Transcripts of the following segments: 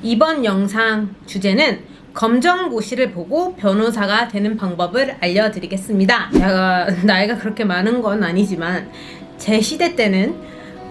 이번 영상 주제는 검정고시를 보고 변호사가 되는 방법을 알려드리겠습니다. 제가 나이가 그렇게 많은 건 아니지만 제 시대 때는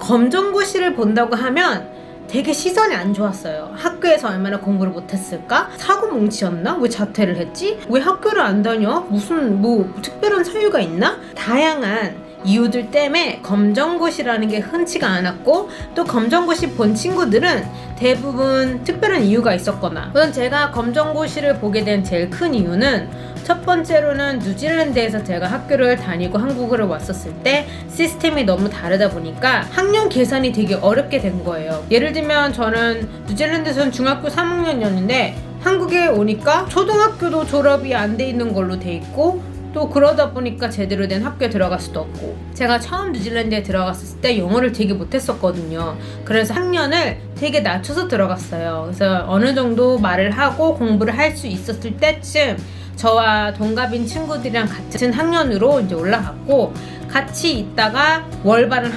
검정고시를 본다고 하면 되게 시선이 안 좋았어요. 학교에서 얼마나 공부를 못했을까? 사고 뭉치였나? 왜 자퇴를 했지? 왜 학교를 안 다녀? 무슨 특별한 사유가 있나? 다양한 이유들 때문에 검정고시라는 게 흔치가 않았고, 또 검정고시 본 친구들은 대부분 특별한 이유가 있었거나, 우선 제가 검정고시를 보게 된 제일 큰 이유는 첫 번째로는 뉴질랜드에서 제가 학교를 다니고 한국으로 왔었을 때 시스템이 너무 다르다 보니까 학년 계산이 되게 어렵게 된 거예요. 예를 들면 저는 뉴질랜드에서는 중학교 3학년이었는데 한국에 오니까 초등학교도 졸업이 안 돼 있는 걸로 돼 있고, 또 그러다 보니까 제대로 된 학교에 들어갈 수도 없고, 제가 처음 뉴질랜드에 들어갔을 때 영어를 되게 못했었거든요. 그래서 학년을 되게 낮춰서 들어갔어요. 그래서 어느 정도 말을 하고 공부를 할 수 있었을 때쯤 저와 동갑인 친구들이랑 같은 학년으로 이제 올라갔고, 같이 있다가 월반을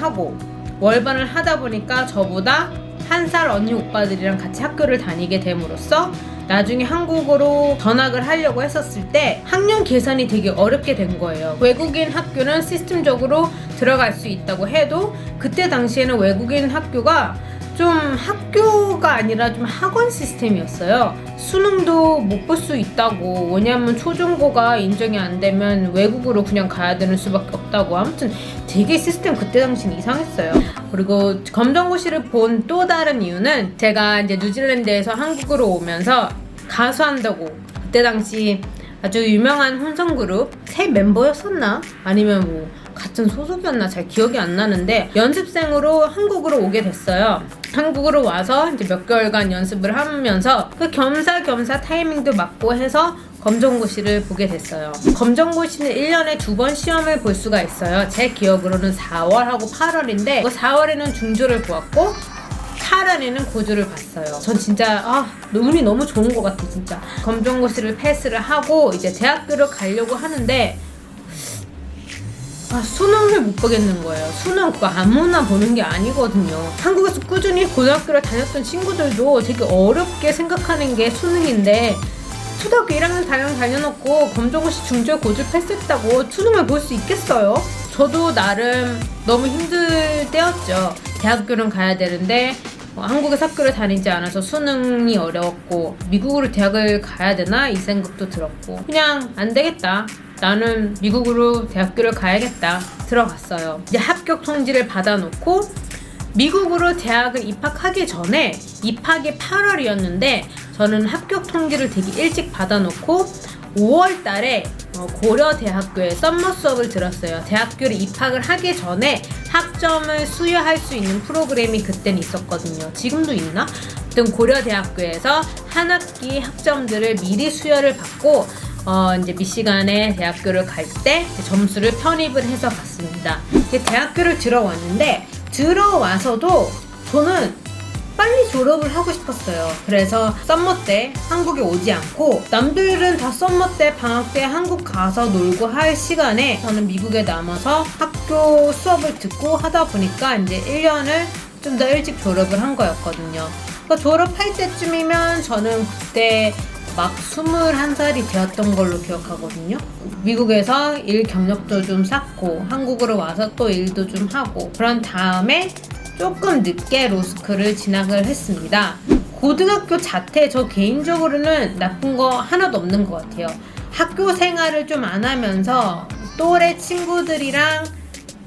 하다 보니까 저보다 한 살 언니 오빠들이랑 같이 학교를 다니게 됨으로써 나중에 한국으로 전학을 하려고 했었을 때 학년 계산이 되게 어렵게 된 거예요. 외국인 학교는 시스템적으로 들어갈 수 있다고 해도 그때 당시에는 외국인 학교가 좀 학교가 아니라 좀 학원 시스템이었어요. 수능도 못 볼 수 있다고, 왜냐면 초중고가 인정이 안 되면 외국으로 그냥 가야 되는 수밖에 없다고. 아무튼 되게 시스템 그때 당시는 이상했어요. 그리고 검정고시를 본 또 다른 이유는 제가 이제 뉴질랜드에서 한국으로 오면서 가수한다고, 그때 당시 아주 유명한 혼성그룹 새 멤버였었나? 아니면 뭐 같은 소속이었나? 잘 기억이 안 나는데 연습생으로 한국으로 오게 됐어요. 한국으로 와서 이제 몇 개월간 연습을 하면서 그 겸사겸사 타이밍도 맞고 해서 검정고시를 보게 됐어요. 검정고시는 1년에 2번 시험을 볼 수가 있어요. 제 기억으로는 4월하고 8월인데 4월에는 중조를 보았고 8월에는 고조를 봤어요. 전 진짜 운이 너무 좋은 것 같아. 진짜 검정고시를 패스를 하고 이제 대학교를 가려고 하는데 수능을 못 보겠는 거예요. 수능 그거 아무나 보는 게 아니거든요. 한국에서 꾸준히 고등학교를 다녔던 친구들도 되게 어렵게 생각하는 게 수능인데, 초등학교 1학년 다녀놓고 검정고시 중조 고조 패스했다고 수능을 볼 수 있겠어요? 저도 나름 너무 힘들 때였죠. 대학교는 가야 되는데 한국에서 학교를 다니지 않아서 수능이 어려웠고, 미국으로 대학을 가야 되나 이 생각도 들었고, 그냥 안 되겠다, 나는 미국으로 대학교를 가야겠다 들어갔어요. 이제 합격 통지를 받아놓고 미국으로 대학을 입학하기 전에, 입학이 8월이었는데 저는 합격 통지를 되게 일찍 받아놓고 5월 달에 고려대학교에 썸머 수업을 들었어요. 대학교를 입학을 하기 전에 학점을 수여할 수 있는 프로그램이 그때는 있었거든요. 지금도 있나? 아무튼 고려대학교에서 한 학기 학점들을 미리 수여를 받고 이제 미시간에 대학교를 갈 때 점수를 편입을 해서 갔습니다. 대학교를 들어왔는데 들어와서도 저는 빨리 졸업을 하고 싶었어요. 그래서 썸머 때 한국에 오지 않고, 남들은 다 썸머 때 방학 때 한국 가서 놀고 할 시간에 저는 미국에 남아서 학교 수업을 듣고 하다 보니까 이제 1년을 좀 더 일찍 졸업을 한 거였거든요. 그러니까 졸업할 때쯤이면 저는 그때 막 21살이 되었던 걸로 기억하거든요. 미국에서 일 경력도 좀 쌓고 한국으로 와서 또 일도 좀 하고, 그런 다음에 조금 늦게 로스쿨을 진학을 했습니다. 고등학교 자퇴, 저 개인적으로는 나쁜 거 하나도 없는 것 같아요. 학교 생활을 좀 안 하면서 또래 친구들이랑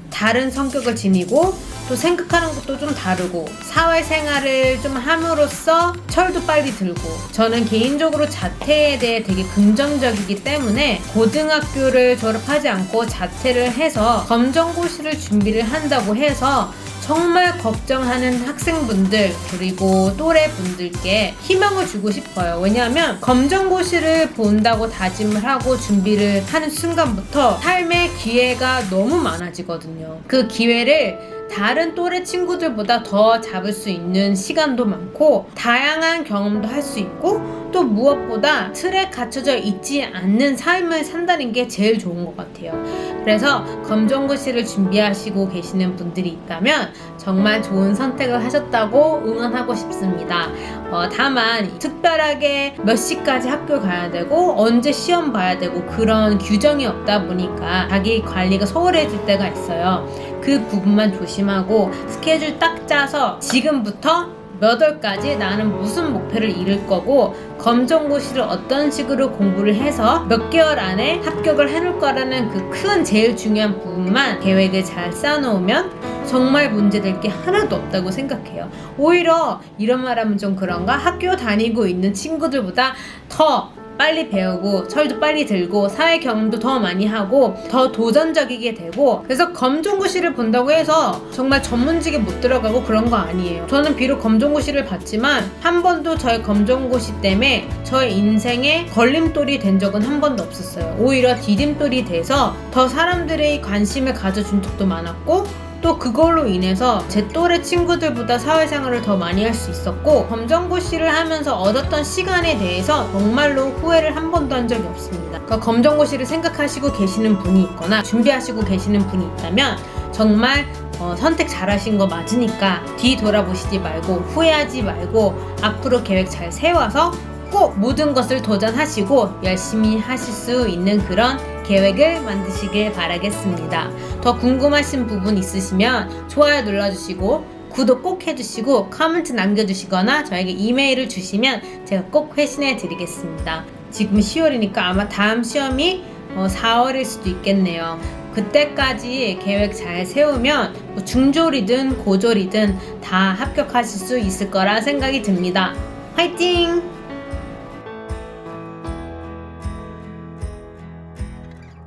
다른 성격을 지니고, 또 생각하는 것도 좀 다르고, 사회생활을 좀 함으로써 철도 빨리 들고, 저는 개인적으로 자퇴에 대해 되게 긍정적이기 때문에 고등학교를 졸업하지 않고 자퇴를 해서 검정고시를 준비를 한다고 해서 정말 걱정하는 학생분들 그리고 또래분들께 희망을 주고 싶어요. 왜냐하면 검정고시를 본다고 다짐을 하고 준비를 하는 순간부터 삶의 기회가 너무 많아지거든요. 그 기회를 다른 또래 친구들보다 더 잡을 수 있는 시간도 많고, 다양한 경험도 할 수 있고, 또 무엇보다 틀에 갇혀져 있지 않는 삶을 산다는 게 제일 좋은 것 같아요. 그래서 검정고시를 준비하시고 계시는 분들이 있다면 정말 좋은 선택을 하셨다고 응원하고 싶습니다. 다만 특별하게 몇 시까지 학교 가야 되고 언제 시험 봐야 되고 그런 규정이 없다 보니까 자기 관리가 소홀해질 때가 있어요. 그 부분만 조심하고 스케줄 딱 짜서 지금부터 몇 월까지 나는 무슨 목표를 이룰 거고 검정고시를 어떤 식으로 공부를 해서 몇 개월 안에 합격을 해놓을 거라는 그 큰 제일 중요한 부분만 계획을 잘 쌓아놓으면 정말 문제될 게 하나도 없다고 생각해요. 오히려 이런 말하면 좀 그런가? 학교 다니고 있는 친구들보다 더 빨리 배우고 철도 빨리 들고 사회 경험도 더 많이 하고 더 도전적이게 되고, 그래서 검정고시를 본다고 해서 정말 전문직에 못 들어가고 그런 거 아니에요. 저는 비록 검정고시를 봤지만 한 번도 저의 검정고시 때문에 저의 인생에 걸림돌이 된 적은 한 번도 없었어요. 오히려 디딤돌이 돼서 더 사람들의 관심을 가져준 적도 많았고, 또 그걸로 인해서 제 또래 친구들보다 사회생활을 더 많이 할 수 있었고, 검정고시를 하면서 얻었던 시간에 대해서 정말로 후회를 한 번도 한 적이 없습니다. 그러니까 검정고시를 생각하시고 계시는 분이 있거나 준비하시고 계시는 분이 있다면 정말 선택 잘하신 거 맞으니까 뒤돌아보시지 말고 후회하지 말고 앞으로 계획 잘 세워서 꼭 모든 것을 도전하시고 열심히 하실 수 있는 그런 계획을 만드시길 바라겠습니다. 더 궁금하신 부분 있으시면 좋아요 눌러주시고 구독 꼭 해주시고 코멘트 남겨주시거나 저에게 이메일을 주시면 제가 꼭 회신해 드리겠습니다. 지금 10월이니까 아마 다음 시험이 4월일 수도 있겠네요. 그때까지 계획 잘 세우면 중졸이든 고졸이든 다 합격하실 수 있을 거라 생각이 듭니다. 화이팅!